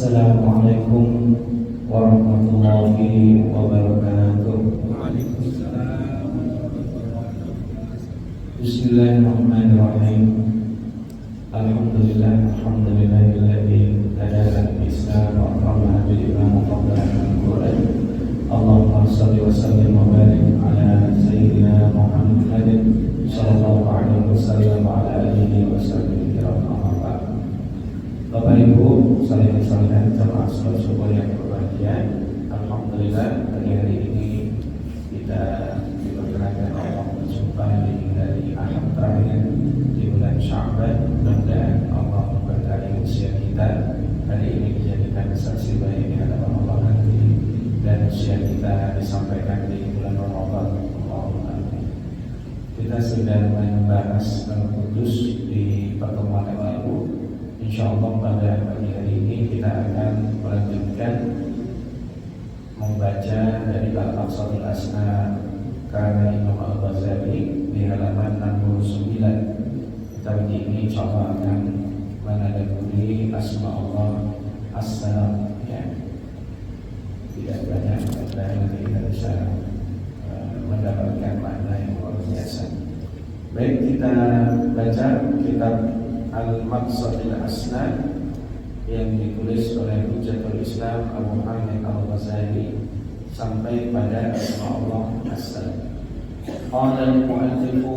Assalamualaikum warahmatullahi wabarakatuh. Bismillahirrahmanirrahim. Alhamdulillahilladzi hadana bil-Islam wa akramana bil-Iman wa fadlana bil-Qur'an. Allahumma shalli wa sallim wa barik ala sayyidina Muhammadin sallallahu alaihi wasallam wa ala alihi wa sahbihi kiram. Bapak Ibu, saling salingan jamaah sholat subuh yang berbahagia. Alhamdulillah hari ini kita diperkenankan Allah berjumpa dari Ahad terakhir di bulan Sya'ban. Mudah-mudahan Allah memberkahi usia kita hari ini dijadikan saksi baik di hadapan Allah nanti, dan usia kita disampaikan di bulan Ramadan. Allahumma amin. Kita sudah membahas Al-Qudus di pertemuan yang lalu. InsyaAllah pada pagi hari ini kita akan melanjutkan membaca dari Al-Aqsatul Asna karya Imam Al-Ghazali di halaman 69. Kita ini insyaAllah akan menadaburi asma Allah As-Salam, ya. Tidak banyak, dan nanti kita bisa mendapatkan makna yang luar biasa. Baik, kita baca kitab Al-Maqsadil Asna yang ditulis oleh Hujjatul Islam Abu Hamid Al-Ghazali sampai pada asma Allah As-Salam. Qala al-mu'allifu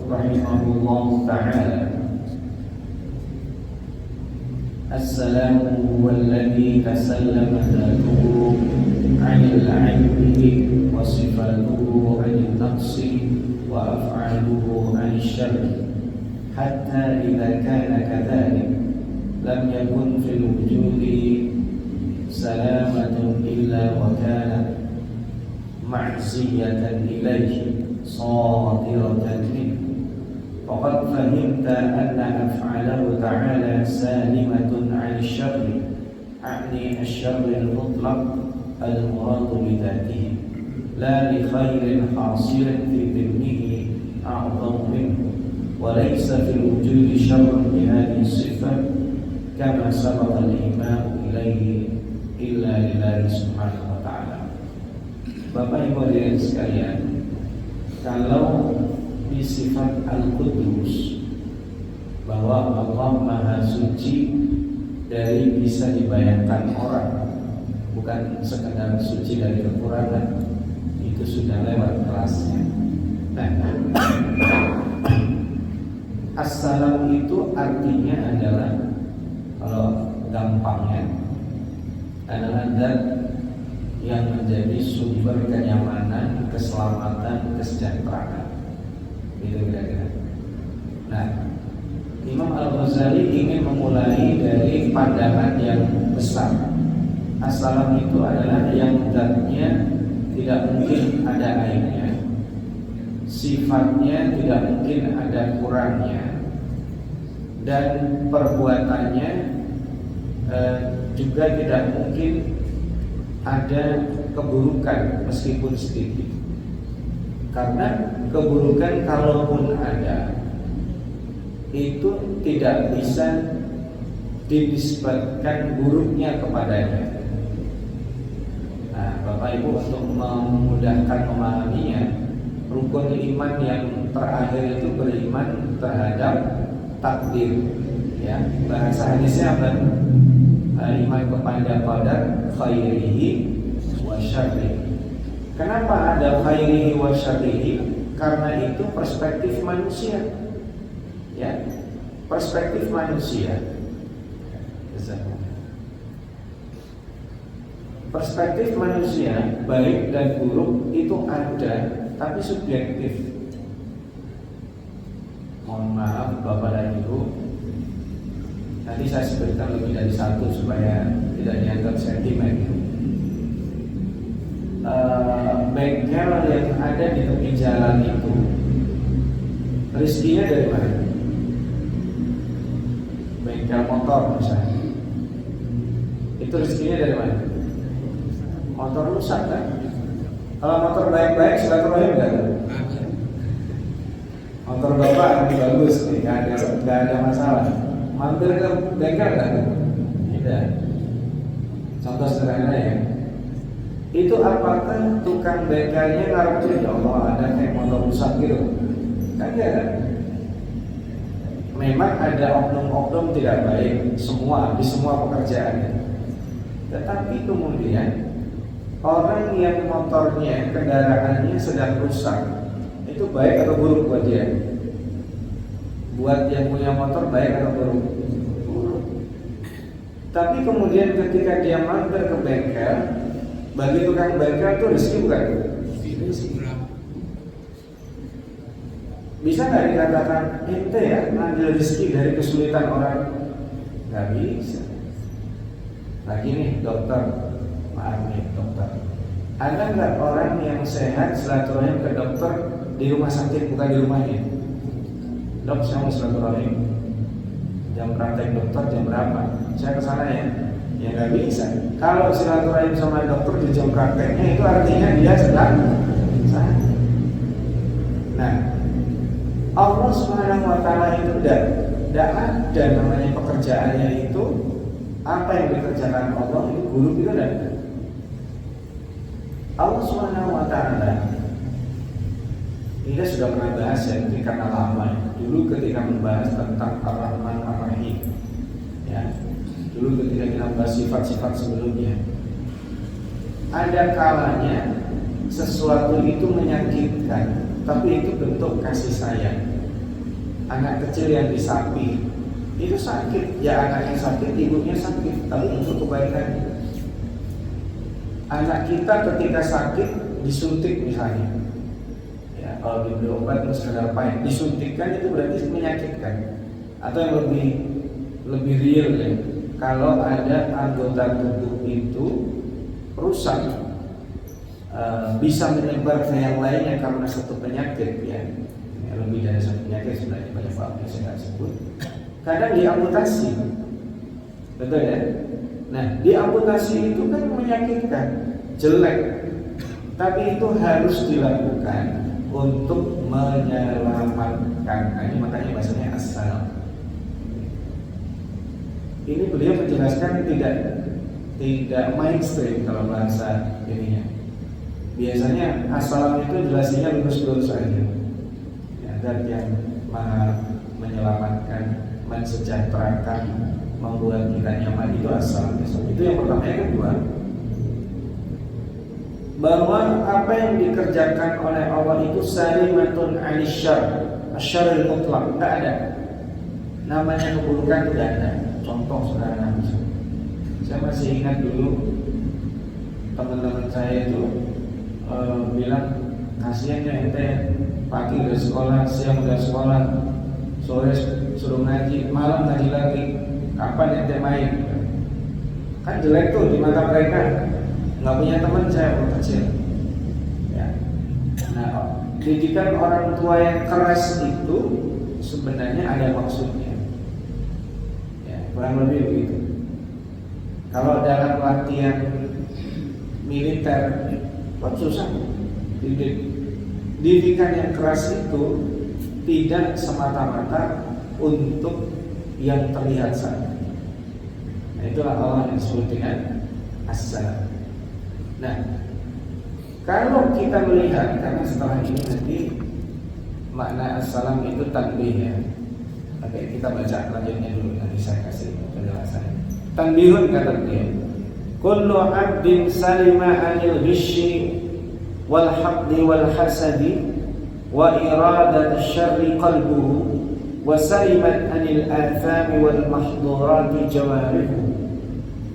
rahimahullahu ta'ala, As-Salamu huwa alladhi tasallama dhatuhu 'anil 'aybi wa sifatuhu 'anil naqsi wa af'aluhu 'anil syarri, hatta idza kana kadzalik lam yakun fil wujudi salamatun illa wa kana ma'ziyatan ilayhi sadiratan minhu. Faqad fahimta anna af'alahu ta'ala salimatun 'anil syarri, a'ni asy-syarri al-mutlaq al-murad bi dzatihi la li khairin hasilin fi dhimmihi a'dhamu minhu, وليس في الوجود شر بهذه الصفة كما سبق الإيمان إليه إلا لله سبحانه وتعالى. Bapak Ibu hadirin sekalian, kalau di sifat Al-Qudus bahwa Allah Maha Suci dari bisa dibayangkan orang, bukan sekedar suci dari kekurangan, itu sudah lewat kelasnya. As-Salam itu artinya adalah, kalau gampangnya, adalah zat yang menjadi sumber kenyamanan, keselamatan, kesejahteraan. Itu kira-kira. Nah, Imam Al-Ghazali ingin memulai dari pandangan yang besar. As-Salam itu adalah yang zatnya tidak mungkin ada aibnya, sifatnya tidak mungkin ada kurangnya, dan perbuatannya juga tidak mungkin ada keburukan meskipun sedikit. Karena keburukan kalaupun ada, itu tidak bisa dinisbatkan buruknya kepadanya. Nah, Bapak Ibu, untuk memudahkan memahaminya, rukun iman yang terakhir itu beriman terhadap takdir, ya. Bahasa hadisnya apa? Iman kepada qadar khairihi wa syarrihi. Kenapa ada khairihi wa syarrihi? Karena itu perspektif manusia, ya. Perspektif manusia. Perspektif manusia baik dan buruk itu ada, tapi subjektif. Mohon maaf Bapak dan Ibu, nanti saya sebutkan lebih dari satu supaya tidak dianggap sentimen. Bengkel yang ada di tepi jalan itu, rezekinya dari mana? Bengkel motor misalnya, itu rezekinya dari mana? Motor rusak kan? Kalau motor baik-baik silaturahim enggak? Motor bapak ini bagus nih, nggak ada masalah. Mampir ke bengkel enggak? Tidak. Contoh sederhana ya, itu apakah tukang bekalnya ngarepin ya Allah ada kayak motor rusak gitu? Kan ada. Memang ada oknum-oknum tidak baik di semua pekerjaannya. Tetapi kemudian orang yang motornya, kendaraannya sedang rusak, itu baik atau buruk buat dia? Buat yang punya motor baik atau buruk? Buruk. Tapi kemudian ketika dia mampir ke bengkel, bagi tukang bengkel itu rezeki bukan? Bisa nggak dikatakan ente ya ngambil rezeki dari kesulitan orang? Nggak bisa. Lagi nih dokter, maaf nih dokter, ada nggak orang yang sehat silaturahim ke dokter di rumah sakit bukan di rumahnya? Dok, saya mau silaturahim. Jam praktek dokter jam berapa? Saya kesana ya. Ya nggak bisa. Kalau silaturahim sama dokter di jam prakteknya itu artinya dia sedang sakit. Nah, Allah Subhanahu wa Ta'ala itu tidak ada namanya pekerjaannya itu apa yang dikerjakan Allah itu buruk itu ada. Allah Subhanahu wa Ta'ala kita sudah pernah bahas ya, ini karena lama ya. Dulu ketika membahas tentang Ar-Rahman Ar-Rahim ya, dulu ketika kita membahas sifat-sifat sebelumnya, ada kalanya sesuatu itu menyakitkan, tapi itu bentuk kasih sayang. Anak kecil yang disapi itu sakit, ya anaknya sakit, ibunya sakit, tapi untuk kebaikan. Anak kita ketika sakit disuntik misalnya, ya kalau diberi obat terus sekedar pahit, disuntikkan itu berarti menyakitkan. Atau yang lebih real ya, kalau ada anggota tubuh itu rusak, bisa menyebar ke yang lainnya karena satu penyakit ya, lebih dari satu penyakit sebenarnya banyak faktor saya nggak sebut. Kadang diamputasi, betul ya. Nah, diamputasi itu kan menyakitkan, jelek, tapi itu harus dilakukan untuk menyelamatkan. Nah, ini makanya bahasanya asal. Ini beliau menjelaskan tidak mainstream kalau bahasa ininya. Biasanya assalam itu jelasinnya lurus-lurus saja. Ya, dan yang maha menyelamatkan, mensejahterakan, membuat kita nyaman itu assalam. Itu yang pertama. Yang kedua, bahwa apa yang dikerjakan oleh Allah itu salimatun anisyar, asyarul mutlak, enggak ada. Namanya keburukan tidak ada. Contoh sederhana, saya masih ingat dulu teman-teman saya itu bilang, kasihannya ente pagi udah sekolah, siang udah sekolah, sore suruh ngaji, malam ngaji lagi, kapan ente main? Kan jelek tuh di mata mereka. Nggak punya teman saya waktu kecil ya. Nah, didikan orang tua yang keras itu sebenarnya ada maksudnya ya, kurang lebih begitu. Kalau dalam latihan militer kan susah. Didikan yang keras itu tidak semata-mata untuk yang terlihat saja. Nah, itulah Allah yang disebut dengan as-salam. Nah, kalau kita melihat, karena setelah ini nanti makna as-salam itu tanbih ya. Oke, kita baca lanjutnya dulu, nanti saya kasih penjelasannya. Tanbihun kata dia, kullu abdin salima anil ghishi wal haqdi wal hasadi wa iradat syarri qalbuhu wa salimat anil athami wal mahdurati jawarihu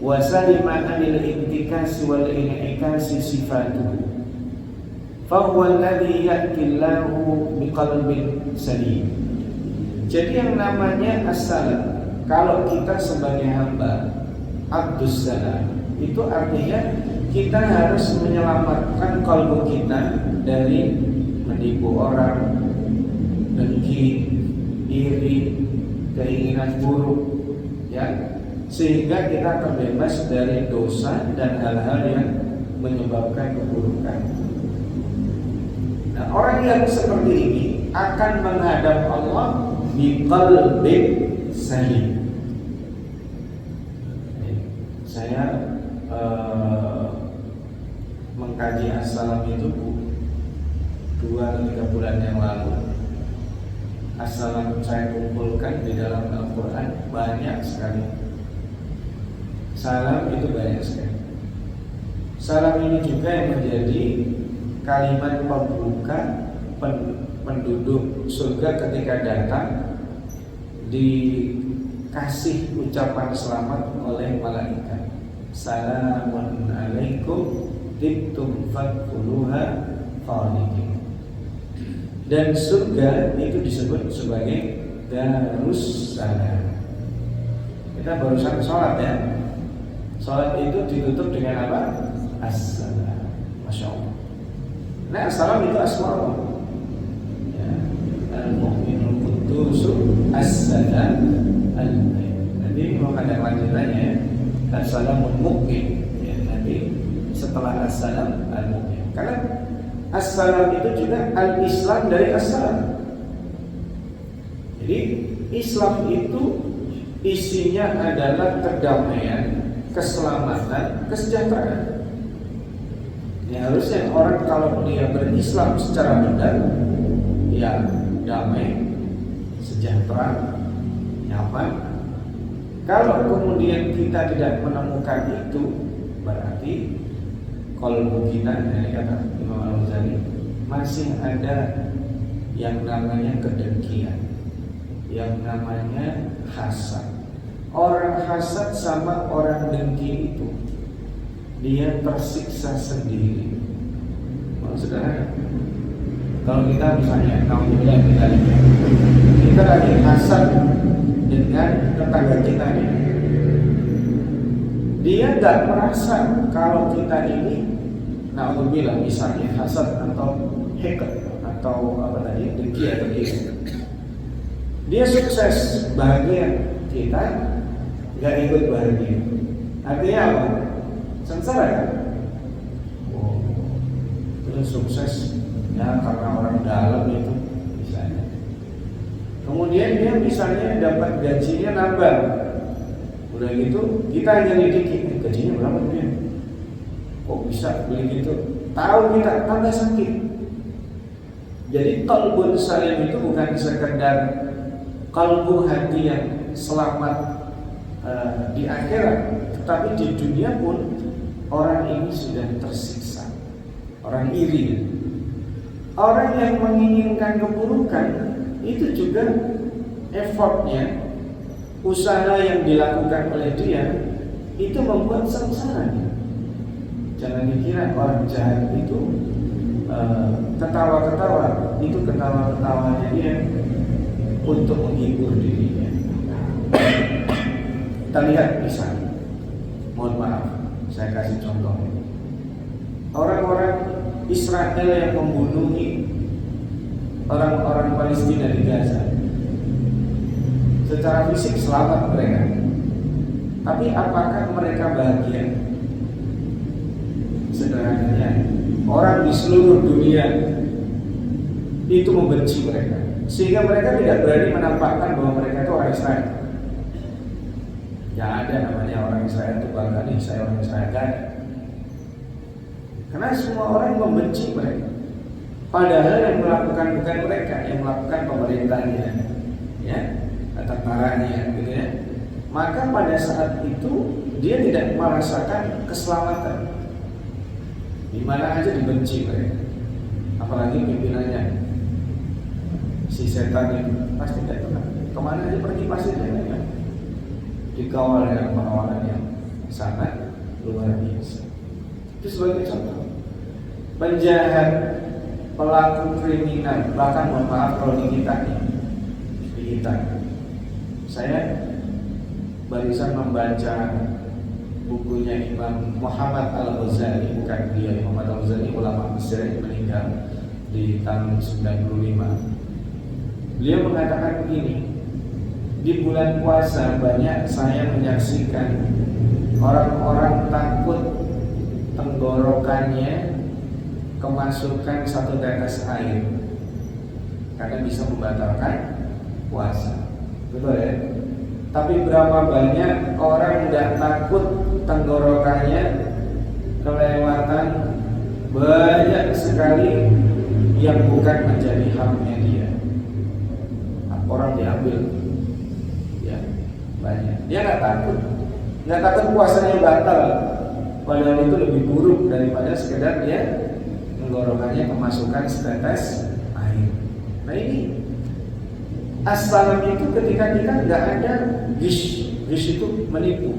wa salima anil intikasi wal in'ikasi sifatuhu fahuwa alladhi ya'tillahu biqalbin salim. Jadi yang namanya as-salam, kalau kita sebagai hamba abdus salam, itu artinya kita harus menyelamatkan kalbu kita dari menipu orang, dengki, iri, keinginan buruk ya, sehingga kita terbebas dari dosa dan hal-hal yang menyebabkan keburukan. Nah, orang yang seperti ini akan menghadap Allah biqalbin salim. Saya mengkaji as-salam itu 2 atau 3 bulan yang lalu. As-salam saya kumpulkan di dalam Al-Quran banyak sekali. Salam itu banyak sekali. Salam ini juga yang menjadi kalimat pembuka penduduk surga ketika datang, dikasih ucapan selamat oleh malaikat. Salamun alaikum tibtum fadkhuluha khalidin. Dan surga itu disebut sebagai Darussalam. Kita barusan sholat ya. Sholat itu ditutup dengan apa? Assalam. Masya Allah. Nah, assalam itu asma' ya. Al-mu'minul qudusu assalam al-mu'min. Nanti mau ada lanjutannya ya. Assalamun mu'min ya, nanti setelah assalam al-mu'min. Karena assalam itu juga al-Islam dari assalam. Jadi Islam itu isinya adalah kedamaian, keselamatan, kesejahteraan. Ya, harusnya orang kalau dia berislam secara benar, ya damai, sejahtera, nyaman. Kalau kemudian kita tidak menemukan itu, berarti qalbu kita, ini kata Imam Al-Ghazali, masih ada yang namanya kedengkian, yang namanya hasad. Orang hasad sama orang dengki itu, dia tersiksa sendiri. Saudara, kalau kita misalnya kita lagi hasad dengan tetangga kita nih, dia nggak merasa kalau kita ini, na'udzubillah, misalnya hasad atau hekut atau apa tadi, dengki atau iri. Dia sukses, bahagia, kita nggak ikut bahagia. Artinya apa? Sengsara kan? Oh, terus sukses ya karena orang dalam itu misalnya. Kemudian dia misalnya dapat gajinya nambah. Udah gitu kita hanya lidik, gajinya berapa dia? Kok bisa beli gitu? Tahu kita tambah sakit. Jadi qalbun salim itu bukan sekedar kalbu hati yang selamat di akhirat, tetapi di dunia pun orang ini sudah tersiksa. Orang iri, orang yang menginginkan keburukan, itu juga effortnya, usaha yang dilakukan oleh dia itu membuat sengsara. Jangan dikira orang jahat itu ketawa-ketawa, itu ketawa-ketawanya dia untuk menghibur dirinya. Kita lihat misalnya, mohon maaf, saya kasih contoh. Orang-orang Israel yang membunuhi orang-orang Palestina di Gaza, secara fisik selamat mereka, tapi apakah mereka bahagia? Sederhananya, orang di seluruh dunia itu membenci mereka, sehingga mereka tidak berani menampakkan bahwa mereka itu orang Israel. Ya ada namanya orang Israel itu bangga nih, saya orang Israel, gak ada. Karena semua orang membenci mereka. Padahal yang melakukan bukan mereka, yang melakukan pemerintahnya, ya, tentaranya, gitu ya. Maka pada saat itu dia tidak merasakan keselamatan. Di mana aja dibenci mereka, apalagi pimpinannya, si setan itu pasti tidak tenang. Kemana aja pergi pasti dia kan dikawal dengan pengawalan yang sangat luar biasa. Itu sebagai contoh. Penjahat, pelaku kriminal, bahkan mohon maaf kalau di kita, saya barusan membaca bukunya Imam Muhammad Al-Ghazali, bukan dia, Muhammad Al-Ghazali, ulama Mesir yang meninggal di tahun 95. Beliau mengatakan begini, di bulan puasa banyak saya menyaksikan orang-orang takut tenggorokannya kemasukan 1 tetes air karena bisa membatalkan puasa. Betul ya? Tapi berapa banyak orang tidak takut tenggorokannya kelewatan banyak sekali yang bukan menjadi haknya dia. Orang diambil, ya banyak. Dia nggak takut puasanya batal. Padahal itu lebih buruk daripada sekedar dia tenggorokannya kemasukan setetes air. Nah ini as-salam itu ketika kita nggak ada gish itu menipu.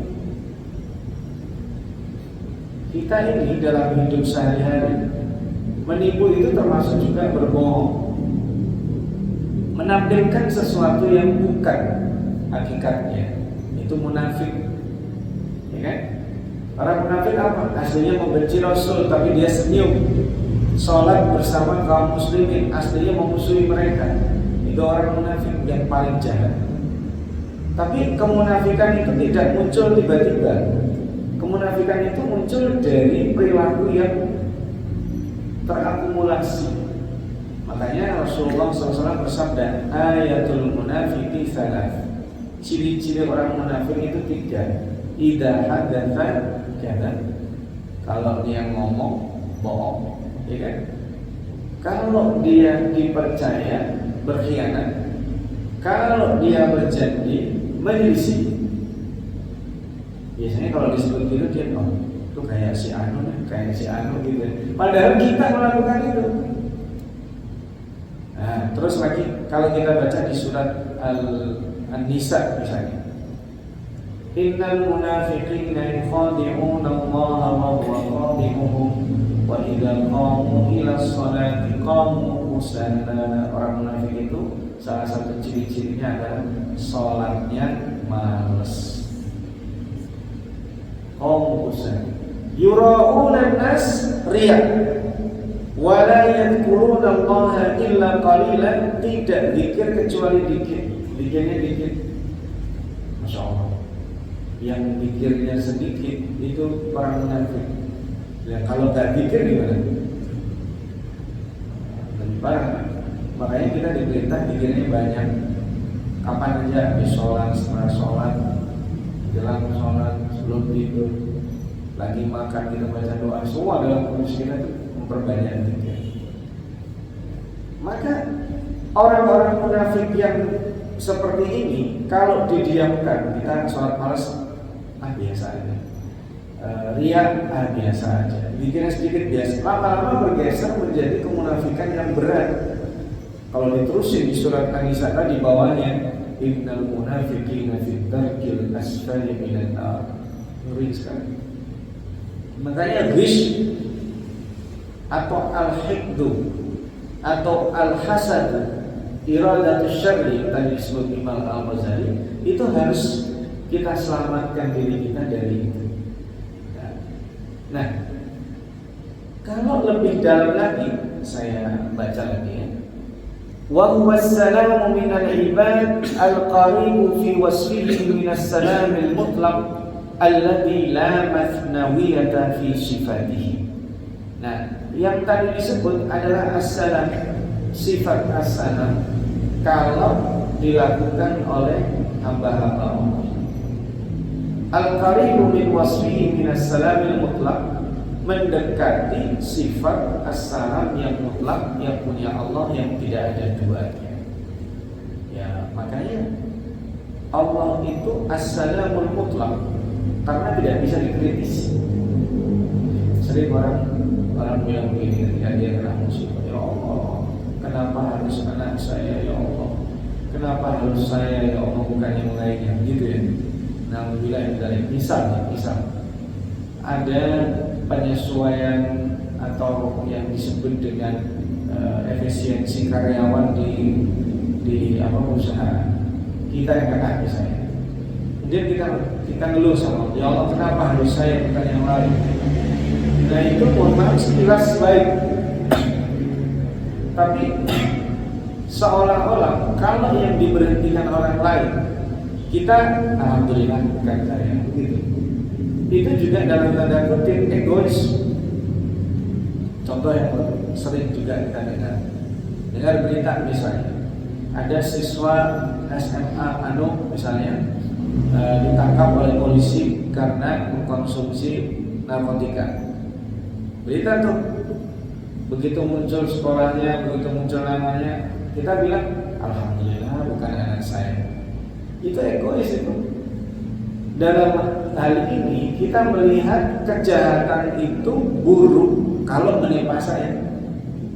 Kita ini dalam hidup sehari-hari menipu itu termasuk juga berbohong, menampilkan sesuatu yang bukan hakikatnya. Itu munafik, ya kan? Orang munafik apa? Aslinya membenci Rasul tapi dia senyum. Sholat bersama kaum muslimin, aslinya memusuhi mereka. Itu orang munafik yang paling jahat. Tapi kemunafikan itu tidak muncul tiba-tiba. Kemunafikan itu muncul dari perilaku yang terakumulasi. Makanya Rasulullah SAW bersabda, ayatul munafiki salas. Ciri-ciri orang munafik itu 3. Idza hadatsa kadzab. Kalau dia ngomong bohong, ya kan? Kalau dia dipercaya berkhianat. Kalau dia berjanji menyelisih. Biasanya kalau disebut gitu dia itu kayak si Anu gitu. Padahal kita melakukan itu. Nah, terus lagi kalau kita baca di surat An-Nisa misalnya, innal munafiqina yukhadi'una Allah wa huwa khadi'uhum wa idza qamu ila sholati qamu kusala. Orang munafik itu salah satu ciri-cirinya adalah sholatnya malas. Qamu kusala yura'una an-nas riya wa la yadhkuruna Allah illa qalilan. Tidak zikir kecuali dikit. Zikirnya dikit. Masya Allah. Yang zikirnya sedikit itu orang munafik. Ya, kalau gak zikir gimana? Lebih parah. Makanya kita diperintah zikirnya banyak. Kapan aja? Habis sholat, setelah sholat, jelang sholat, sebelum tidur, lagi makan kita baca doa. Semua dalam kondisi kita itu memperbanyak zikir. Maka orang-orang munafik yang seperti ini kalau didiamkan, kita sholat malas biasa aja, riya biasa aja, bikinnya sedikit biasa, lama-lama bergeser menjadi kemunafikan yang berat. Kalau diterusin di surat An-Nisa tadi bawahnya, innal munafiqina fi darkil asfali minan nar. Ngeri sekali. Makanya ghish atau al-hiqdu atau al-hasad, iradatus syarri tadi disebut Imam Al-Ghazali, itu harus kita selamatkan diri kita dari itu. Nah, kalau lebih dalam lagi saya baca lagi ya. Wa huwa as-salamu minal ibad al-qaribu fi wasfihi min as-salam al-mutlaq alladhi la mathnawiyata fi sifatihi. Nah, yang tadi disebut adalah as-salam, sifat as-salam kalau dilakukan oleh hamba-hamba Allah. Al-qaribu min wasfihi min as-salamil mutlaq, mendekati sifat as-salam yang mutlak yang punya Allah yang tidak ada duanya. Ya, makanya Allah itu as-salamul mutlak karena tidak bisa dikritisi. Sering orang bilang begini ketika dia kena musibah, ya Allah, kenapa harus anak saya ya Allah? Kenapa harus saya ya Allah, bukan yang lainnya, gitu ya. Nah, misal ada penyesuaian atau yang disebut dengan efisiensi karyawan di perusahaan kita yang kena misalnya. Kemudian kita ngeluh sama Allah, ya Allah kenapa harus saya bukan yang lain? Nah itu mohon maaf sekilas baik, tapi seolah-olah kalau yang diberhentikan orang lain kita alhamdulillah bukan saya, begitu. Itu juga dalam tanda kutip egois. Contoh yang sering juga kita dengar berita misalnya ada siswa SMA misalnya ditangkap oleh polisi karena mengkonsumsi narkotika. Berita tuh, begitu muncul sekolahnya, begitu muncul namanya, kita bilang alhamdulillah bukan anak saya. Itu egois itu. Dalam hal ini kita melihat kejahatan itu buruk kalau menimpa saya.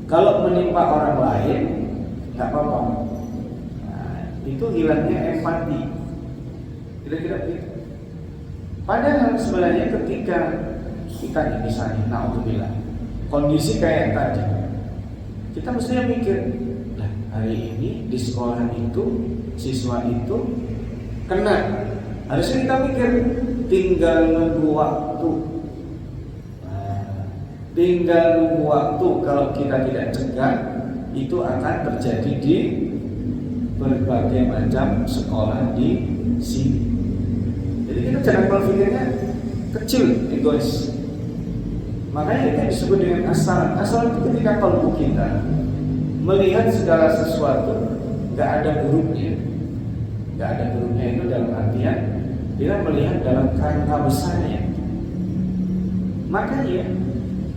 Kalau menimpa orang lain nggak apa-apa. Nah, itu hilangnya empati. Kira-kira begitu. Padahal sebenarnya ketika kita misalnya, naudzubillah, kondisi kayak tadi, kita mestinya mikir, nah hari ini di sekolah itu siswa itu kena, harusnya kita mikir tinggal nunggu waktu. Tinggal nunggu waktu. Kalau kita tidak cegah, itu akan terjadi di berbagai macam sekolah di sini. Jadi kita jangan berpikirnya kecil, egois. Makanya itu disebut dengan asal. Asal itu ketika kalbu kita melihat segala sesuatu nggak ada buruknya. Nggak ada buruknya itu dalam artian dia melihat dalam kerangka besarnya. Makanya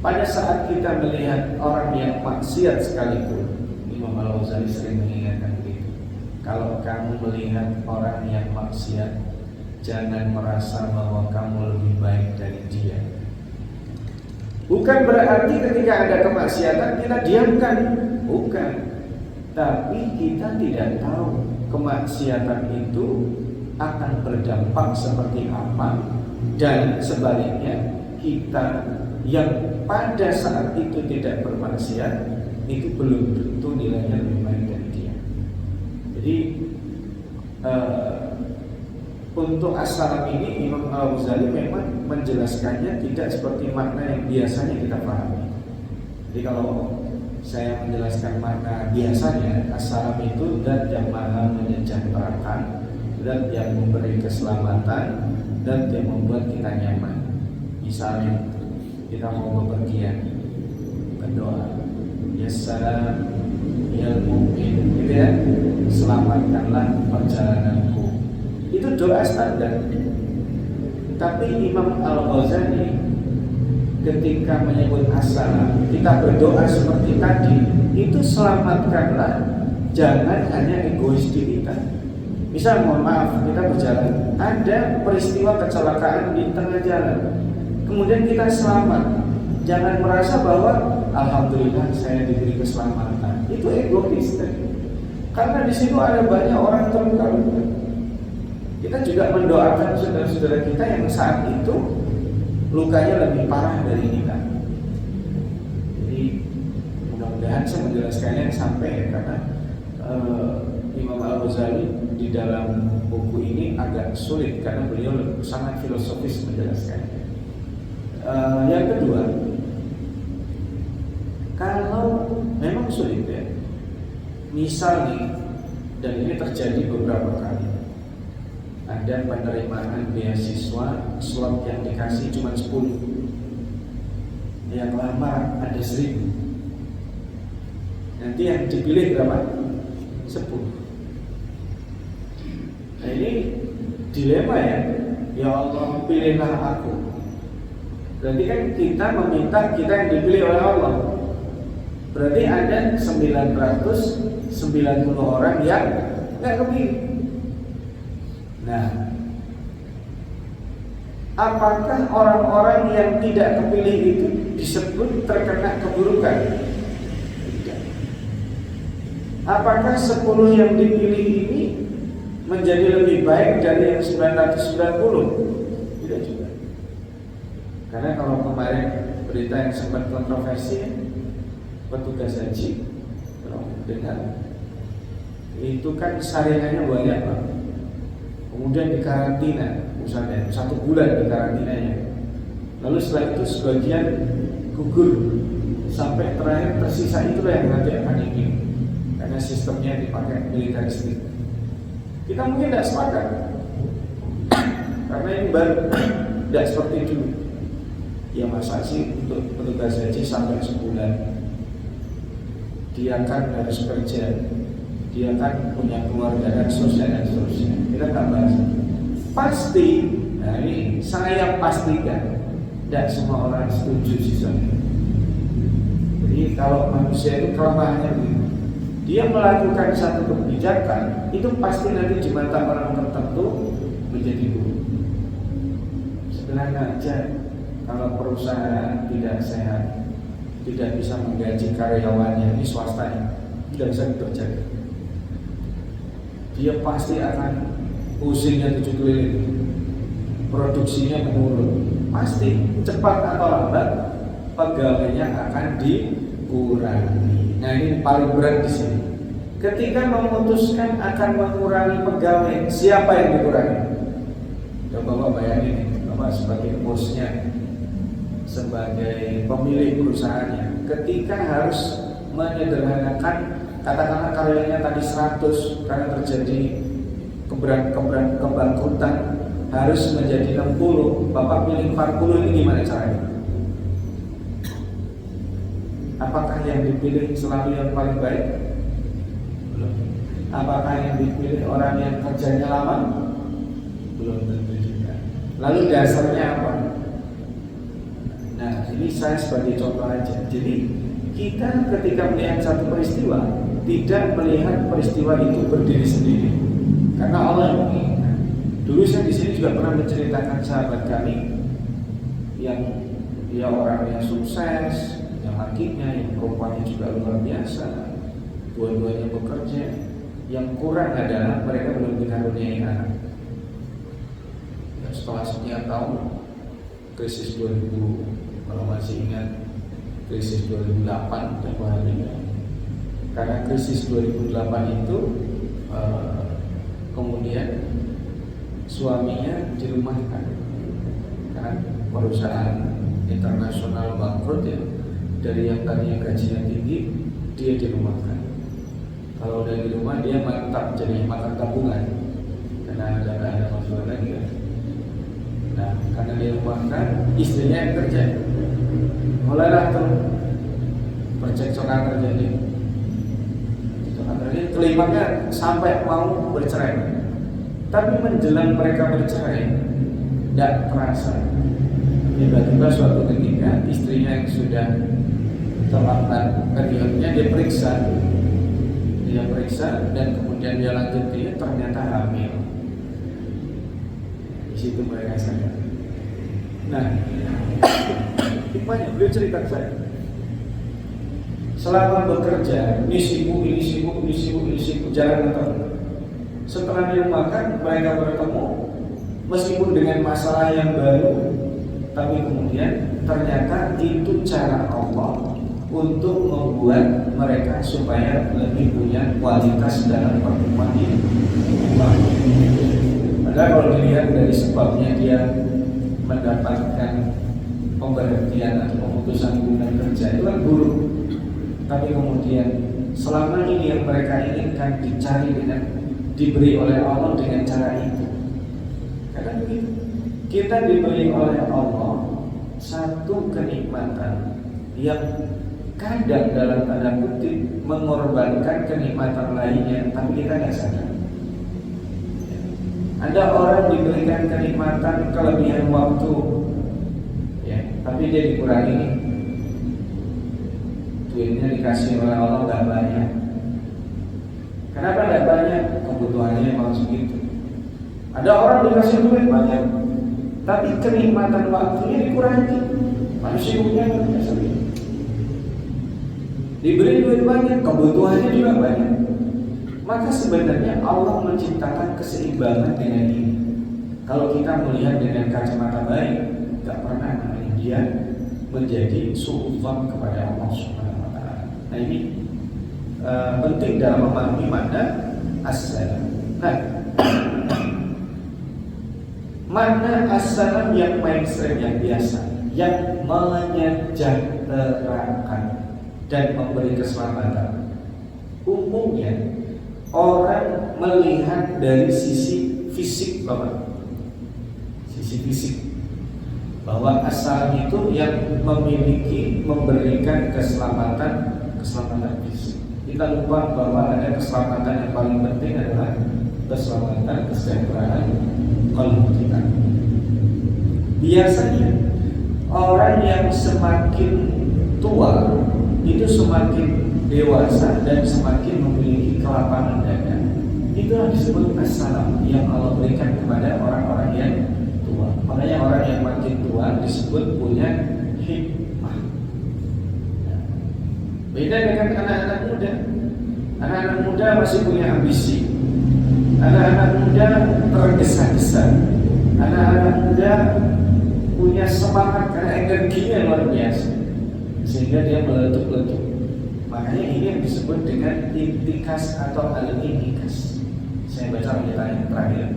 pada saat kita melihat orang yang maksiat sekalipun, Imam Al-Ghazali sering mengingatkan begitu. Kalau kamu melihat orang yang maksiat, jangan merasa bahwa kamu lebih baik dari dia. Bukan berarti ketika ada kemaksiatan kita diamkan, bukan. Tapi kita tidak tahu kemaksiatan itu akan berdampak seperti apa, dan sebaliknya kita yang pada saat itu tidak bermaksiat itu belum tentu nilainya lebih baik dari dia. Jadi untuk as-salam ini Imam Al-Ghazali memang menjelaskannya tidak seperti makna yang biasanya kita pahami. Jadi kalau saya menjelaskan makna biasanya, as-salam itu zat yang maha menyejahterakan, zat yang memberi keselamatan, zat yang membuat kita nyaman. Misalnya kita mau bepergian, berdoa, ya salam, ya mu'min, gitu ya, selamatkanlah perjalananku. Itu doa standar. Tapi Imam Al-Ghazali ketika menyebut as-salam, kita berdoa seperti tadi, itu selamatkanlah, jangan hanya egois di kita. Misal mohon maaf, kita berjalan, ada peristiwa kecelakaan di tengah jalan, kemudian kita selamat, jangan merasa bahwa alhamdulillah saya diberi keselamatan. Itu egois tadi. Karena di situ ada banyak orang terluka-luka. Kita juga mendoakan saudara-saudara kita yang saat itu lukanya lebih parah dari kita. Jadi mudah-mudahan saya menjelaskannya sampai, karena Imam Al-Ghazali di dalam buku ini agak sulit karena beliau sangat filosofis menjelaskannya. Yang kedua, kalau memang sulit ya, misal nih, dan ini terjadi beberapa kali, ada penerimaan beasiswa slot yang dikasih cuma 10, yang lama ada 1000, nanti yang dipilih berapa? 10. Nah ini dilema ya. Ya Allah, pilihlah aku. Berarti kan kita meminta kita yang dipilih oleh Allah. Berarti ada 990 orang yang nggak kepilih. Nah, apakah orang-orang yang tidak kepilih itu disebut terkena keburukan? Tidak. Apakah 10 yang dipilih ini menjadi lebih baik dari yang 990? Tidak juga. Karena kalau kemarin berita yang sempat kontroversi, petugas haji, dengar, itu kan saringannya banyak Pak. Kemudian dikarantina, misalnya 1 bulan dikarantinanya. Lalu setelah itu sebagian gugur, sampai terakhir tersisa itulah yang nanti akan dikirim, karena sistemnya dipakai militeristik. Kita mungkin tidak sepakat, karena ini baru, tidak seperti dulu. Ya masa sih untuk petugas haji sampai sebulan? Dia kan harus kerja, dia kan punya keluarga dan sosial dan seterusnya. Kita tak bahas. Pasti, nah ini saya pastikan tidak semua orang setuju sih soalnya. Jadi kalau manusia itu kelemahannya begitu, dia melakukan satu kebijakan itu pasti nanti di mata orang tertentu menjadi buruk. Sebenarnya aja kalau perusahaan tidak sehat, tidak bisa menggaji karyawannya, ini swastanya tidak bisa bekerja, dia pasti akan pusingnya 7 keliling, produksinya menurun, pasti cepat atau lambat pegawainya akan dikurangi. Nah ini paling berat di sini. Ketika memutuskan akan mengurangi pegawai, siapa yang dikurangi? Coba Bapak bayangin, Bapak sebagai bosnya, sebagai pemilik perusahaannya, ketika harus menyederhanakan, katakanlah karyanya tadi 100 karena terjadi kebangkrutan harus menjadi 60, Bapak pilih 40, ini gimana caranya? Apakah yang dipilih selalu yang paling baik? Belum. Apakah yang dipilih orang yang kerjanya lama? Belum tentu juga. Lalu dasarnya apa? Nah, ini saya sebagai contoh aja. Jadi kita ketika melihat satu peristiwa, tidak melihat peristiwa itu berdiri sendiri, karena Allah yang menginginkan. Dulu saya di sini juga pernah menceritakan sahabat kami yang dia orang yang sukses, yang lakinya, yang perempuannya juga luar biasa, dua-duanya bekerja. Yang kurang adalah mereka belum dikaruniai anak. Ya, setelah sekian tahun, krisis 2000, kalau masih ingat, krisis 2008 tempoh hari. Karena krisis 2008 itu kemudian suaminya dirumahkan karena perusahaan internasional bangkrut ya. Dari yang tadinya gajinya tinggi, dia dirumahkan. Kalau udah di rumah dia mantap jadi makan tabungan karena nggak ada masalah lagi kan. Nah karena dirumahkan, istrinya yang kerja. Mulailah tuh percekcokan terjadi. Klimaknya sampai mau bercerai. Tapi menjelang mereka bercerai, tidak terasa. Tiba-tiba suatu ketika istrinya yang sudah terlambat periodnya dia periksa dan kemudian dia lanjut dia ternyata hamil. Di situ mereka sadar. Nah, hikmahnya beliau cerita ke saya. Selama bekerja, ini sibuk, jarang ketemu. Setelah dirumahkan, mereka bertemu, meskipun dengan masalah yang baru, tapi kemudian ternyata itu cara Allah untuk membuat mereka supaya lebih punya kualitas dalam pertemuan ini. Padahal kalau dilihat dari sebabnya dia mendapatkan pemberhentian atau pemutusan hubungan kerja itu kan buruk. Tapi kemudian selama ini yang mereka inginkan diberi oleh Allah dengan cara itu. Karena begitu, kita diberi oleh Allah satu kenikmatan yang kadang dalam tanda kutip mengorbankan kenikmatan lainnya, tapi kita nggak sadar. Ada orang diberikan kenikmatan kelebihan waktu, ya, tapi dia dikurangi. Duitnya dikasih oleh Allah nggak banyak. Kenapa nggak banyak? Kebutuhannya memang segitu. Ada orang dikasih duit banyak, tapi kenikmatan waktunya dikurangi. Manusia punya biasa. Diberi duit banyak, kebutuhannya juga banyak. Maka sebenarnya Allah menciptakan keseimbangan dengan ini. Kalau kita melihat dengan kacamata baik, tak pernah namanya dia menjadi suudzon kepada Allah Subhanahu wa Ta'ala. Nah ini penting dalam memahami makna as-salam. Nah, makna as-salam yang mainstream, yang biasa, yang menyejahterakan dan memberi keselamatan. Umumnya orang melihat dari sisi fisik, Bapak. Sisi fisik. Bahwa asal itu yang memberikan keselamatan fisik. Kita lupa bahwa ada keselamatan yang paling penting adalah keselamatan kesejahteraan qalbu kita. Biasanya orang yang semakin tua itu semakin dewasa dan semakin memiliki kelapangan dada. Itulah disebut as-salam yang Allah berikan kepada orang-orang yang tua. Makanya orang yang makin tua disebut punya hikmah. Beda dengan anak-anak muda. Anak-anak muda masih punya ambisi. Anak-anak muda tergesa-gesa. Anak-anak muda punya semangat karena energinya luar biasa, sehingga dia meletup-letup. Makanya ini yang disebut dengan intikas atau al-intikas. Saya baca ayat yang terakhir.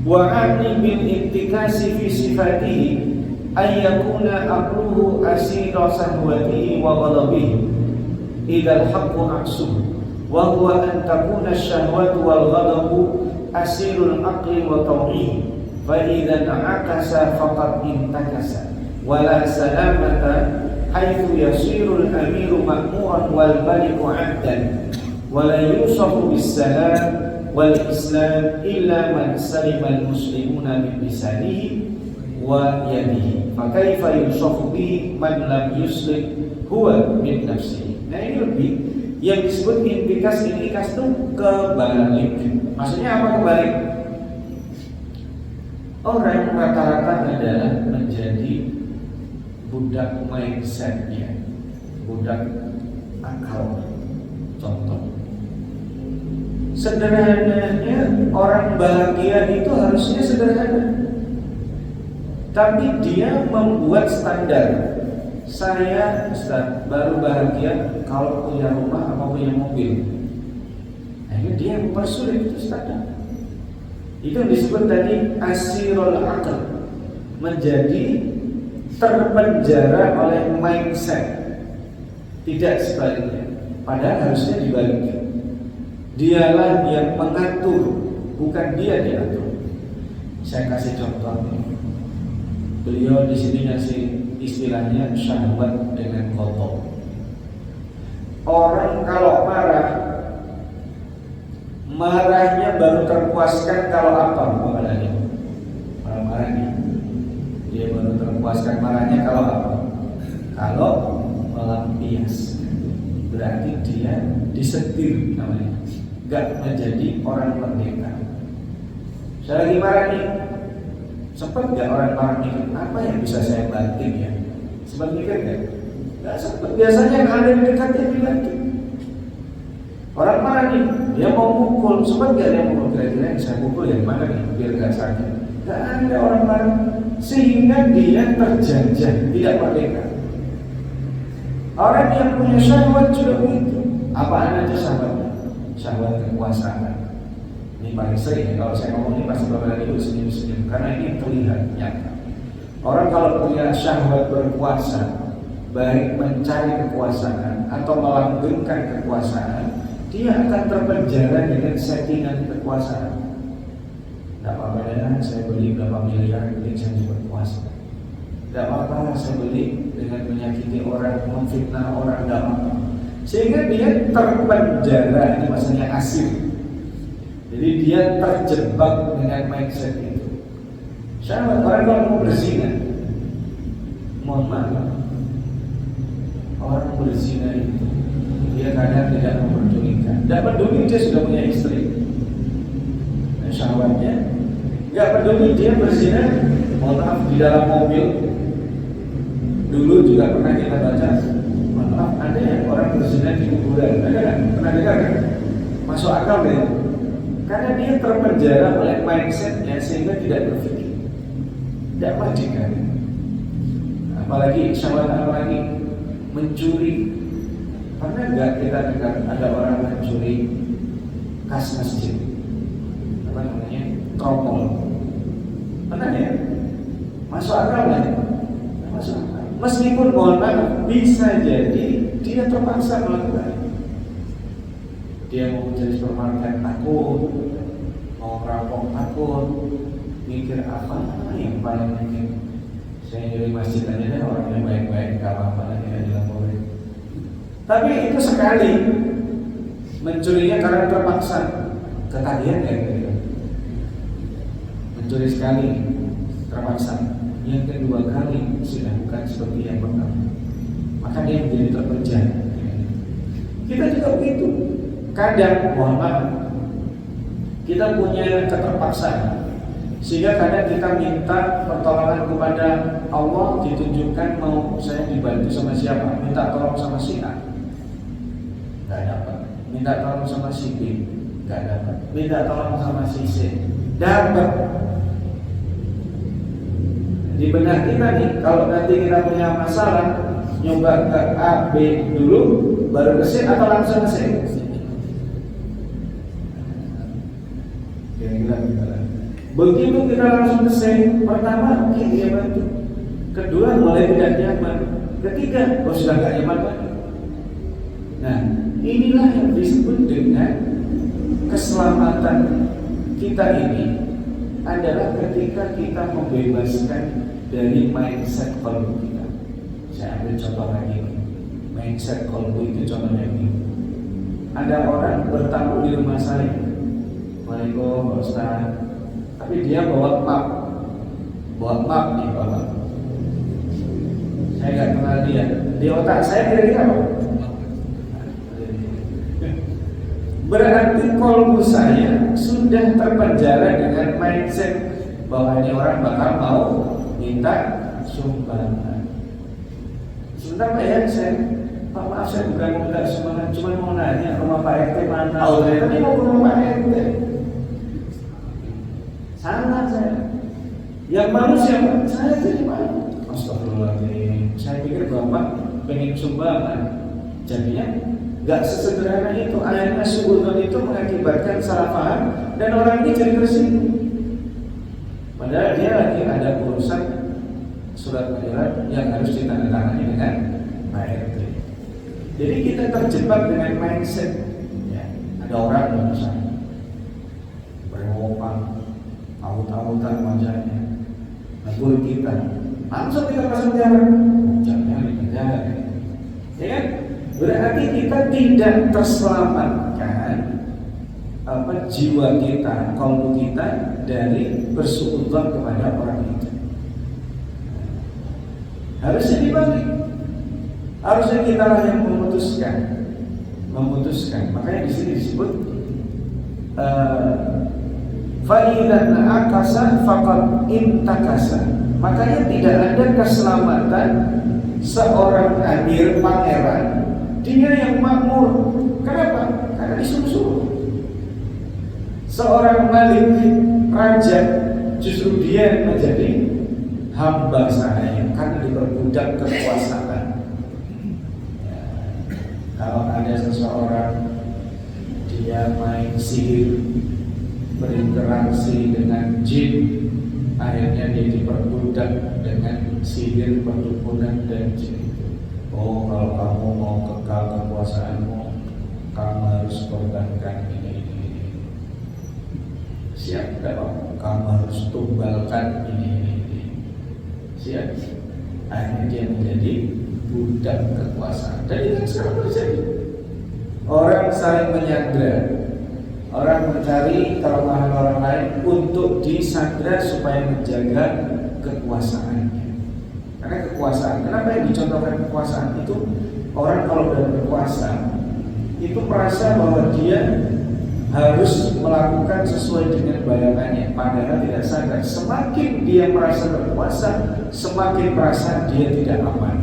Wa anni bil intikasi fi sifatihi ayyakuna aqluhu asira sahwatihi wa ghadabihi idal haqqu aqsuh wa huwa an takuna syahwatu wal ghadabu asirul aqli wa taw'ihi fa idza na'akasa faqad intakasa wa la salamata haitsu yasirul amiru ma'muran wal maliku 'abdan wa la yusafu bis salam wal islam illa man salimal muslimuna min lisanihi wa yadihi fa kaifa yusafu bihi man lam yuslim huwa min nafsihi. Nah ini lebih yang disebut intikas itu kebalik. Maksudnya apa kebalik? Orang rata-rata adalah menjadi budak mindsetnya, budak akal. Contoh, sederhananya orang bahagia itu harusnya sederhana, tapi dia membuat standar. Saya Ustaz, baru bahagia kalau punya rumah atau punya mobil. Akhirnya dia mempersulit itu standar. Itu yang disebut tadi asirul aql, menjadi terpenjara oleh mindset. Tidak sebaliknya. Padahal harusnya dibalikkan. Dialah yang mengatur, bukan dia diatur. Saya kasih contoh. Beliau di sini ngasih istilahnya syahwat dengan kotor. Orang kalau marahnya baru terpuaskan kalau apa? Marahnya dia baru terpuaskan marahnya kalau apa? Kalau melampias. Berarti dia disetir namanya, gak menjadi orang merdeka. Saya lagi marah nih, sempat gak orang marah mikir apa yang bisa saya banting ya? Sempat mikir gak? Gak sempat. Biasanya yang ada di dekatnya dibanting. Orang marah nih, dia mau pukul, sempat gak dia mau kira-kira yang saya pukul yang mana nih biar gak sakit? Gak ada orang marah, sehingga dia terjajah, tidak merdeka. Orang yang punya syahwat juga begitu. Apaan aja syahwatnya? Syahwat kekuasaan. Ini paling sering ya, kalau saya ngomong ini pasti Bapak Ibu senyum-senyum karena ini terlihat nyata. Orang kalau punya syahwat berkuasa, baik mencari kekuasaan atau melanggengkan kekuasaan, dia akan terpenjara dengan settingan kekuasaan. Tidak apa-apa ya, saya beli berapa miliar, penting saya berkuasa. Tidak apa-apa, saya beli dengan menyakiti orang, memfitnah orang, tidak apa-apa. Sehingga dia terpenjara, ini maksudnya asir. Jadi dia terjebak dengan mindset itu. Syahwat, orang kalau mau berzina, mohon maaf, orang berzina itu dia kadang tidak memperdulikan. Tidak peduli dia sudah punya istri. Nah, syahwatnya nggak peduli dia berzina, mohon maaf, di dalam mobil. Dulu juga pernah kita baca, mohon maaf, ada yang orang berzina di kuburan, ada kan? Pernah dengar kan? Masuk akal deh. Karena dia terpenjara oleh mindsetnya sehingga tidak berpikir, tidak merdeka. Apalagi syahwat, apalagi mencuri. Pernah nggak kita dengar ada orang mencuri kas masjid? Apa namanya? Tromol. Pernah ya? Masuk akal lah ya? Masuk akal. Meskipun mohon maaf, bisa jadi dia terpaksa melakukan. Dia mau menjadi supermarket takut, mau merampok takut, mikir apa yang paling mungkin. Saya jadi masjid aja deh, orangnya baik-baik, gak apa-apa lagi tidak dilaporin. Tapi itu sekali mencurinya karena terpaksa, ketagihan kayak gitu. mencuri sekali terpaksa, yang kedua kali sudah bukan seperti yang pertama, maka dia menjadi terpecah. Kita juga begitu. Kadang, mohon maaf, kita punya keterpaksaan, sehingga kadang kita minta pertolongan kepada Allah, ditunjukkan mau saya dibantu sama siapa, minta tolong sama si A, nggak dapat. Minta tolong sama si B, nggak dapat. Minta tolong sama si C, dapat. Di benak kita nih, kalau nanti kita punya masalah, nyoba ke A, B dulu, baru ke C atau langsung ke C? Begitu kita langsung ke C, pertama oke, dia bantu. Kedua mulai tidak nyaman. Ketiga, sudah nggak nyaman lagi. Nah, inilah yang disebut dengan keselamatan kita ini adalah ketika kita membebaskan dari mindset kolbu kita. Saya ambil contoh lagi. Mindset kolbu itu contohnya ini. Ada orang bertamu di rumah saya. Waalaikumsalam, Pak Ustaz. Tapi dia bawa map nih bawa. Saya nggak kenal dia. Di otak saya kira-kira apa? Berarti kolbu saya sudah terpenjara dengan mindset bahwa ini orang bakal mau minta sumbangan. Sebentar Pak ya, Pak maaf saya bukan mau minta sumbangan, cuma mau nanya rumah Pak RT mana. Oh, tadi mau ke rumah Pak RT. Salah saya. Yang malu siapa? Saya jadi malu. Astagfirullahaladzim. Saya pikir Bapak pengen sumbangan. Jadinya gak sesederhana itu. Akhirnya suudzon itu mengakibatkan salah paham dan orang ini jadi tersinggung. Padahal dia lagi ada urusan surat menyurat yang harus ditandatangani dengan Pak RT. Jadi kita terjebak dengan mindset. Ya, ada orang yang misalnya berwopang, autan wajahnya, negur kita, langsung kita pasang jarak, jangan di penjara, ya kan? Berarti kita tidak terselamatkan jiwa kita, kolbu kita dari bersuudzon kepada orang itu. Harusnya dibalik. Harusnya kita lah yang memutuskan. Makanya di sini disebut fa'idan akasa faqad intakasa. Makanya tidak ada keselamatan seorang amir pangeran, dia yang makmur. Kenapa? Karena disuruh-suruh. Seorang malik raja, justru dia yang menjadi hamba sahaya karena diperbudak kekuasaan. Ya, kalau ada seseorang dia main sihir, berinteraksi dengan jin, akhirnya dia diperbudak dengan sihir, perdukunan dan jin. Oh, kalau kamu mau kekal kekuasaanmu, kamu harus korbankan ini. Siap kalau kamu harus tumbalkan ini. Siap. Akhirnya dia menjadi budak kekuasaan. Dan itu sekarang terjadi. Orang saling menyandra, orang mencari kelemahan orang lain untuk disandra supaya menjaga kekuasaannya. Karena kekuasaan, kenapa yang dicontohkan kekuasaan itu? Orang kalau sudah berkuasa itu merasa bahwa dia harus melakukan sesuai dengan bayangannya, padahal tidak sadar. Semakin dia merasa berkuasa, semakin merasa dia tidak aman.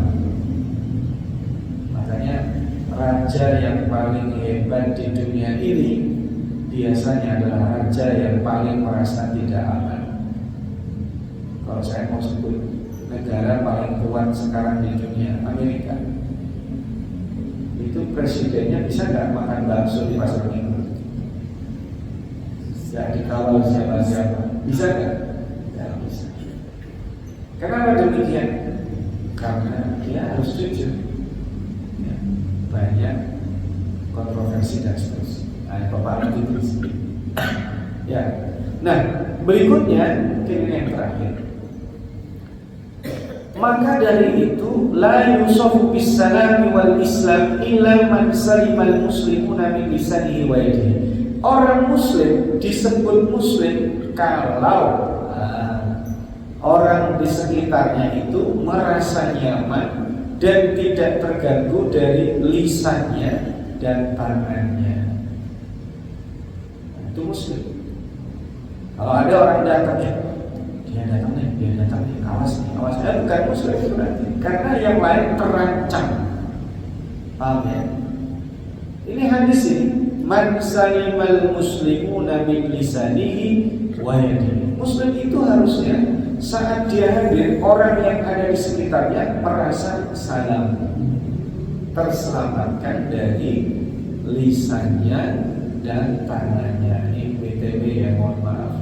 Makanya raja yang paling hebat di dunia ini biasanya adalah raja yang paling merasa tidak aman. Kalau saya mau sebut negara paling kuat sekarang di dunia, Amerika, itu presidennya bisa nggak makan bakso di pasar minggu? Tidak dikawal siapa-siapa, bisa nggak? Tidak bisa. Kenapa demikian? Karena dia harus jujur. Ya, banyak kontroversi dan seterusnya. Ada paparan itu. Ya. Nah, berikutnya ini yang terakhir. Maka dari itu la yusafu bis salami wal islam illa man salimal muslimuna min lisanihi wa yadihi. Orang muslim disebut muslim kalau orang di sekitarnya itu merasa nyaman dan tidak terganggu dari lisannya dan tangannya. Itu muslim. Kalau ada orang datang, dia datang nih, awas nih, bukan muslim itu nanti. Karena yang lain terancam. Paham ya? Ini hadis ini, man salimal muslimuna min lisanihi wa yadihi. Muslim itu harusnya saat dia hadir, orang yang ada di sekitarnya merasa salam, terselamatkan dari lisannya dan tangannya. Ini BTW ya, mohon maaf,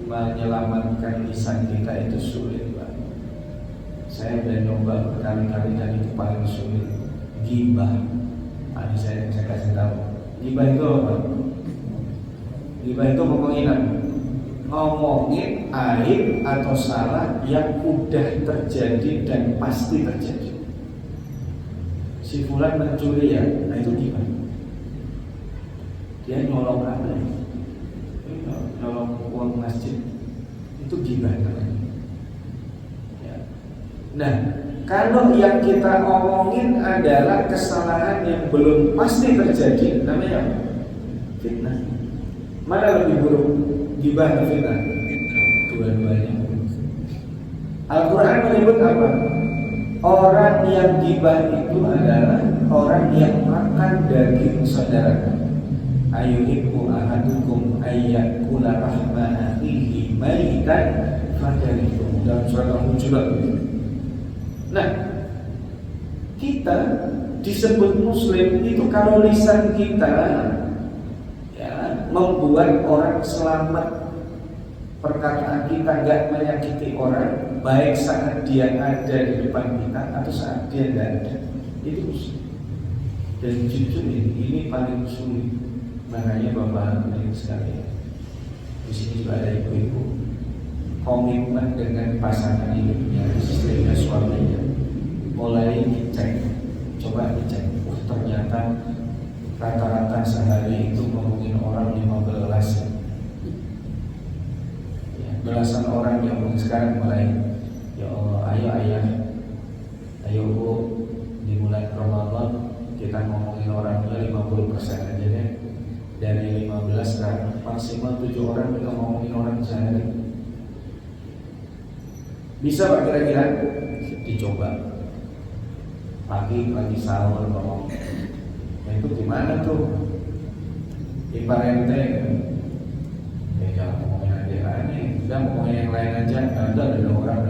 menyelamatkan lisan kita itu sulit, Pak. Saya udah nyoba berkali-kali dan itu paling sulit. Ghibah. Ini saya kasih tahu. Ghibah itu apa? Ghibah itu ngomongin aib atau salah yang udah terjadi dan pasti terjadi. Si fulan mencuri ya, nah itu ghibah. Dia nyolong apa ya? Nyolong uang masjid. Itu ghibah namanya. Ya. Nah, kalau yang kita ngomongin adalah kesalahan yang belum pasti terjadi, namanya apa? Fitnah. Mana lebih buruk? Ghibah atau fitnah? Dua-duanya. Al-Quran menyebut apa? Orang yang ghibah itu adalah orang yang makan daging saudara. Ayuhibbu ahadukum ayyakula rahma akhihi maitan fakarihtum. Dalam surat Al-Hujurat. Nah, kita disebut muslim itu kalau lisan kita membuat orang selamat, perkataan kita nggak menyakiti orang, baik saat dia ada di depan kita atau saat dia tidak ada, itu muslim. Dan jujur ini paling sulit. Makanya Bapak Ibu sekalian, di sini juga ada ibu-ibu, komitmen dengan pasangan hidupnya, istrinya, suaminya, mulai dicek, coba dicek. Ternyata rata-rata sehari itu ngomongin orang 15 ya, belasan orang yang ngomong. Sekarang mulai, ya Allah, ayo ayah, ayo bu, di bulan Ramadan kita ngomongin orangnya 50% aja deh. Dari 15 sekarang maksimal 7 orang kita ngomongin orang sehari. Bisa Pak kira-kira? Dicoba. Pagi sahur ngomong. Itu gimana tuh? Di parente, jangan ngomongin adik-adik, udah ngomongin yang lain aja. Ada 2 orang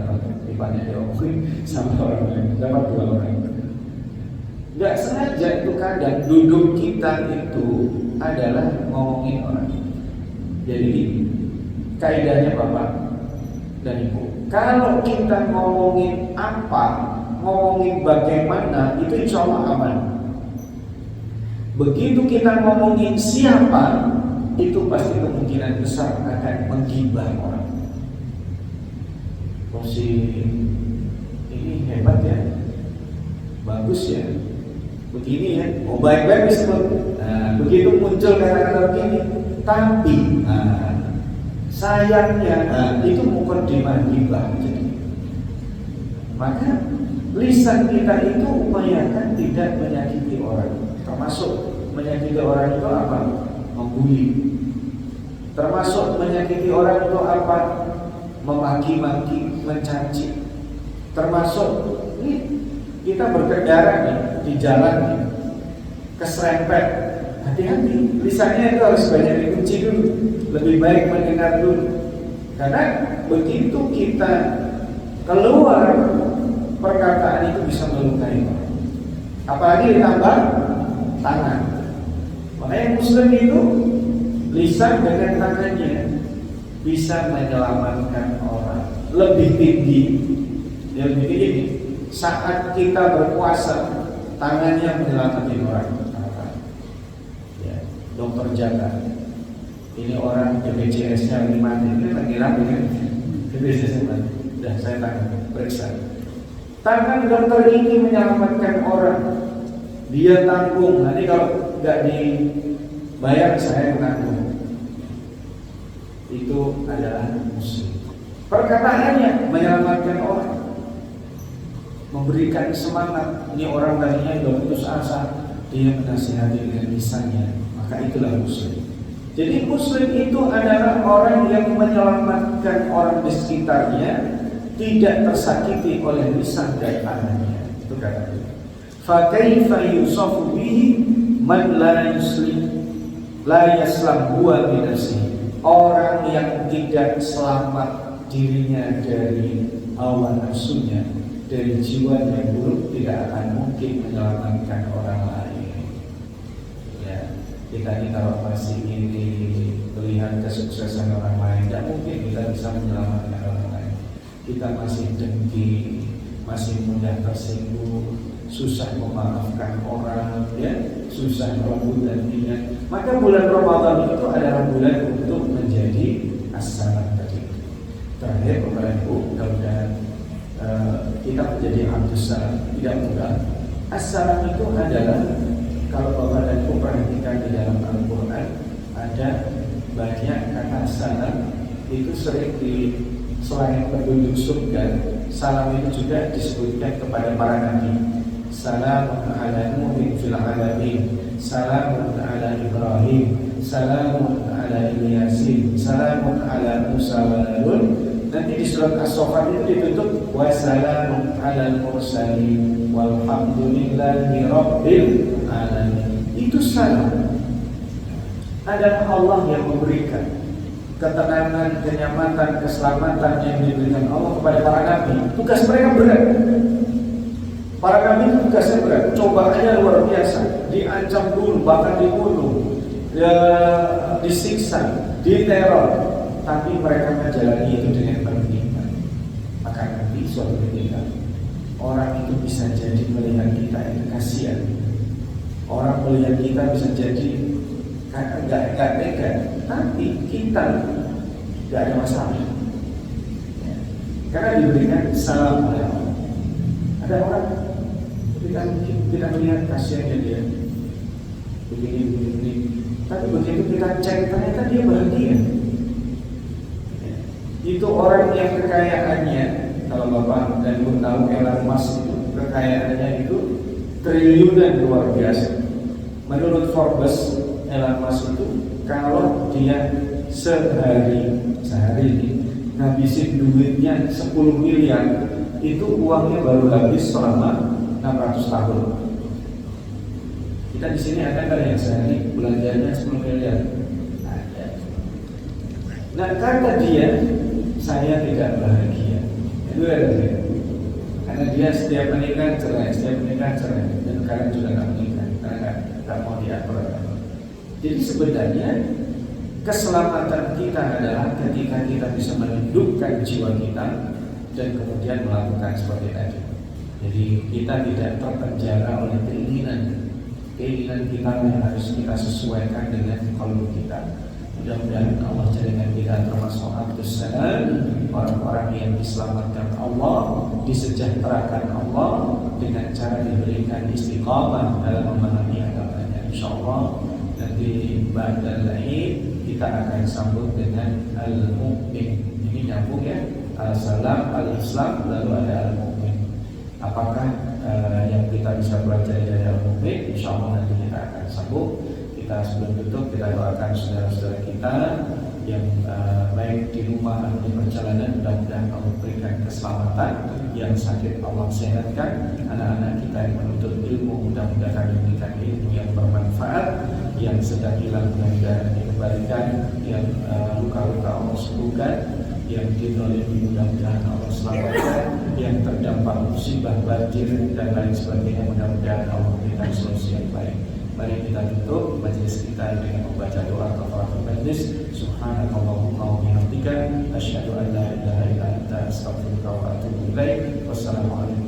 dipanjang diomongin sama orang lain, dapat 2 orang. Gak sengaja itu kadang duduk kita itu adalah ngomongin orang. Jadi kaidahnya Bapak dan Ibu, kalau kita ngomongin apa, ngomongin bagaimana, itu insya Allah aman. Begitu kita ngomongin siapa, itu pasti kemungkinan besar akan menggibah orang. Si ini hebat ya, bagus ya, begini ya, oh baik-baik disebut. Nah, begitu muncul kata-kata begini, tapi sayangnya itu mukadimah gibah. Maka lisan kita itu upayakan tidak menyakiti orang. Termasuk menyakiti orang itu apa? Membuli. Termasuk menyakiti orang itu apa? Memaki-maki, mencaci. Termasuk ini kita berkendara nih di jalan nih, keserempet, hati-hati. Lisannya itu harus banyak dikunci dulu. Lebih baik mendengar dulu. Karena begitu kita keluar, perkataan itu bisa melukai orang. Apalagi ditambah tangan. Makanya Muslim itu lisan dengan tangannya bisa menyelamatkan orang. Lebih tinggi, lebih tinggi. Saat kita berpuasa, tangannya menyelamatkan orang. Ya, dokter jaga. Ini orang BPJS-nya lagi mati. Ini lagi rapi kan? BPJS-nya mati. Sudah saya tanya, periksa. Tangan dokter ini menyelamatkan orang. Dia tanggung. Nanti kalau nggak dibayar saya menanggung. Itu adalah muslim. Perkataannya menyelamatkan orang, memberikan semangat. Ini orang tadinya sudah putus asa, dia menasihati dengan lisannya, maka itulah muslim. Jadi muslim itu adalah orang yang menyelamatkan orang di sekitarnya, tidak tersakiti oleh lisan dan tangannya. Itu kata dia. Fa kaifa yusafu bihi man la yuslim la yaslam huwa bi nafsihi. Orang yang tidak selamat dirinya dari hawa nafsunya, dari jiwa yang buruk, tidak akan mungkin menyelamatkan orang lain. Ya, kita ini kalau masih ingin melihat kesuksesan orang lain, tidak mungkin kita bisa menyelamatkan orang lain. Kita masih dengki, masih mudah tersinggung, susah memaafkan orang, ya, susah lembut dan ringan. Maka bulan Ramadan itu adalah bulan untuk menjadi as-salam tadi. Terakhir Bapak Ibu, mudah-mudahan kita menjadi abdus salam tidak mudah. As-salam itu adalah, kalau Bapak dan Ibu perhatikan di dalam Al-Quran, ada banyak kata salam itu sering di selain penduduk surga. Salam itu juga disebutkan kepada para nabi. Salamun ala Nuhin fil alamin, salamun ala Ibrahim, salamun ala Ilyasin, salamun ala Musa wa Harun. Nanti di surat As-Saffat itu ditutup wa salamun ala mursalin walhamdulillahi rabbil alamin. Itu salam adalah Allah yang memberikan ketenangan, kenyamanan, keselamatan yang diberikan Allah kepada para nabi. Tugas mereka berat. Para nabi itu tugasnya berat, cobaannya luar biasa, diancam dulu, bahkan dibunuh, disiksa, diteror, tapi mereka menjalani itu dengan beriman. Maka nanti suatu ketika orang itu bisa jadi melihat kita itu kasihan, orang melihat kita bisa jadi nggak tega, tapi kita nggak ada masalah, karena diberikan salam oleh Allah. Ada orang kita melihat kasihannya dia begini, tapi begitu kita cek ternyata dia bahagia. Itu orang yang kekayaannya, kalau Bapak dan Ibu tahu Elon Musk itu kekayaannya itu triliunan, luar biasa. Menurut Forbes, Elon Musk itu kalau dia sehari ini ngabisin duitnya 10 miliar, itu uangnya baru habis selama 600 tahun. Kita di sini ada kan yang sehari belanjanya 10 miliar? Ada. Nah, kata dia, saya tidak bahagia. Itu ada dia. Karena dia setiap menikah cerai, dan sekarang juga nggak menikah karena nggak mau diatur. Jadi sebenarnya keselamatan kita adalah ketika kita bisa menundukkan jiwa kita dan kemudian melakukan seperti tadi. Jadi kita tidak terpenjara oleh keinginan kita yang harus kita sesuaikan dengan qalbu kita. Mudah-mudahan Allah jadikan kita termasuk abdus salam, orang-orang yang diselamatkan Allah, disejahterakan Allah dengan cara diberikan istiqamah dalam memahami agamanya. Insyaallah nanti ba'dal Aid kita akan sambut dengan al-mu'min. Ini nyambung ya, al-salam, al-islam, lalu ada al-mu'min. Apakah yang kita bisa belajar dari al-mu'min? Insyaallah nanti kita akan sambut. Kita sebelum tutup, kita doakan saudara-saudara kita yang baik di rumah atau di perjalanan, mudah-mudahan Allah berikan keselamatan, yang sakit Allah sehatkan, anak-anak kita yang menuntut ilmu mudah-mudahan diberikan ilmu yang bermanfaat, yang sedang hilang mudah-mudahan dikembalikan, yang luka-luka Allah sembuhkan, yang dizalimi mudah-mudahan Allah selamatkan, yang terdampak musibah banjir dan lain sebagainya mudah-mudahan Allah berikan solusi yang baik. Mari kita tutup majelis kita dengan membaca doa kafaratul majlis. Subhanakallahumma wa bihamdika asyhadu an la ilaha illa anta astaghfiruka wa atubu ilaik. Wassalamualaikum